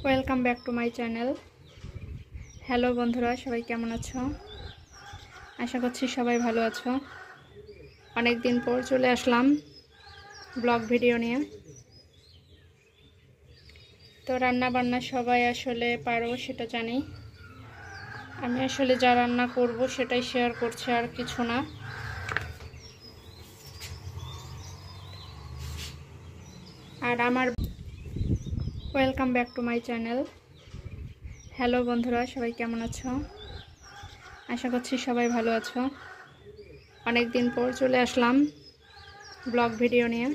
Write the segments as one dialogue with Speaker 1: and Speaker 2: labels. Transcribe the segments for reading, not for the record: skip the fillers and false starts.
Speaker 1: Welcome back to my channel. Hello বন্ধুরা, সবাই কেমন আছো? আশা করছি সবাই ভালো আছো। অনেক দিন পর চলে আসলাম ব্লগ ভিডিও নিয়ে। তো রান্না বান্না সবাই আসলে পারো সেটা জানি, আমি আসলে যা রান্না করব সেটাই শেয়ার করছি, আর কিছু না। আর আমার welcome back to my channel. Hello বন্ধুরা, সবাই কেমন আছো? আশা করছি সবাই ভালো আছো। অনেক দিন পর চলে আসলাম ব্লগ ভিডিও নিয়ে।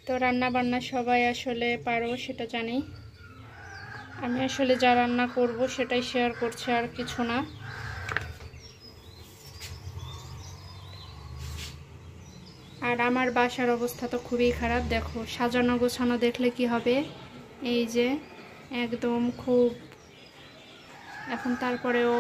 Speaker 1: তো রান্না বান্না সবাই আসলে পারো সেটা জানি, আমি আসলে যা রান্না করব সেটাই শেয়ার করছি, আর কিছু না। আর আমার বাসার অবস্থা তো খুবই খারাপ। দেখো, সাজানো গোছানো দেখলে কি হবে, এই যে একদম খুব। এখন তারপরেও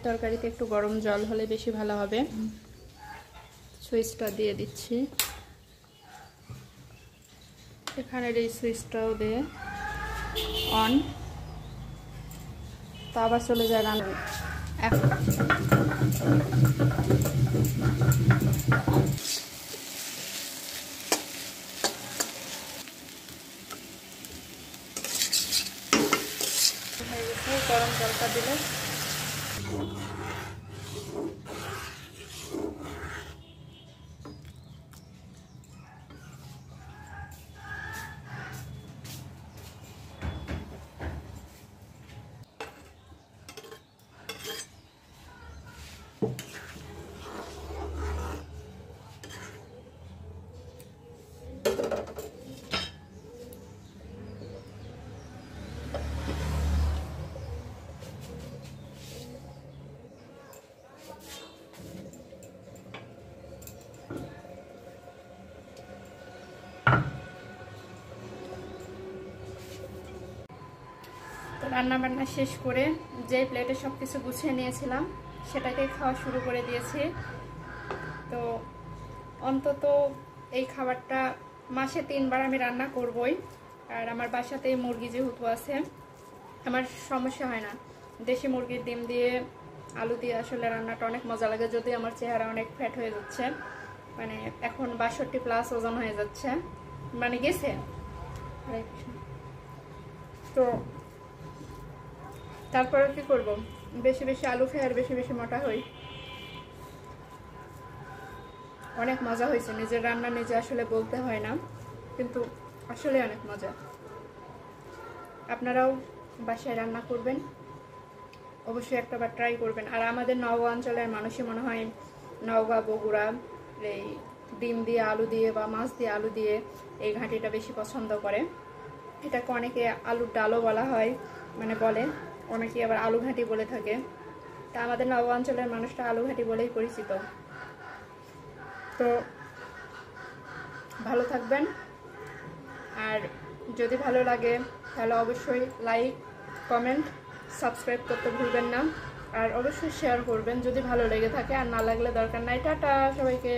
Speaker 1: তরকারিতে একটু গরম জল হলে বেশি ভালো হবে। সুইচটা দিয়ে দিচ্ছি, এখানের এই সুইচটাও দিয়ে অন। তো আবার চলে যায় রান্না। এখন গরম জলটা দিলে রান্না বান্না শেষ করে যে প্লেটে সব কিছু গুছিয়ে নিয়েছিলাম সেটাকে খাওয়া শুরু করে দিয়েছি। তো অন্তত এই খাবারটা মাসে 3 বার আমি রান্না করবই। আর আমার বাসাতেই মুরগি যেহেতু আছে, আমার সমস্যা হয় না। দেশি মুরগির ডিম দিয়ে আলু দিয়ে আসলে রান্নাটা অনেক মজা লাগে। যদি আমার চেহারা অনেক ফ্যাট হয়ে যাচ্ছে, মানে এখন 62+ ওজন হয়ে যাচ্ছে, মানে গেছে। তো তারপরে কি করব, বেশি বেশি আলু খাই আর বেশি বেশি মোটা হই। অনেক মজা হয়েছে, নিজের রান্না নিজে আসলে বলতে হয় না, কিন্তু আসলে অনেক মজা। আপনারাও বাসায় রান্না করবেন, অবশ্যই একটাবার ট্রাই করবেন। আর আমাদের নওগাঁ অঞ্চলের মানুষই মনে হয় নওগাঁ, বগুড়া এই ডিম দিয়ে আলু দিয়ে বা মাছ দিয়ে আলু দিয়ে এই ঘাঁটিটা বেশি পছন্দ করে। এটাকে অনেকে আলুর ডালও বলা হয়, মানে বলে, অনেকে আবার আলু ঘাঁটি বলে থাকে। তা আমাদের নওগাঁ অঞ্চলের মানুষটা আলু ঘাঁটি বলেই পরিচিত। তো ভালো থাকবেন, আর যদি ভালো লাগে তাহলে অবশ্যই লাইক, কমেন্ট, সাবস্ক্রাইব করতে ভুলবেন না, আর অবশ্যই শেয়ার করবেন যদি ভালো লেগে থাকে। আর না লাগলে দরকার নাই। টাটা সবাইকে।